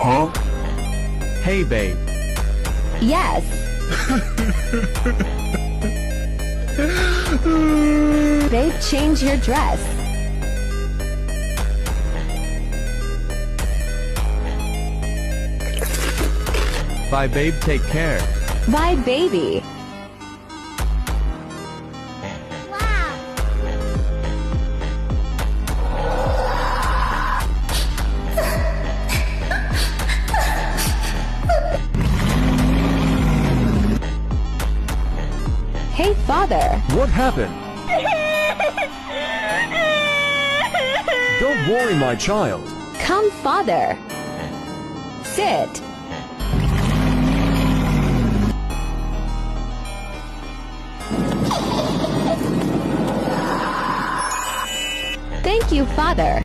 Huh? Hey, babe. Yes. Babe, change your dress. Bye, babe. Take care. Bye, baby. Hey, father. What happened? Don't worry, my child. Come, father. Sit. Thank you, father.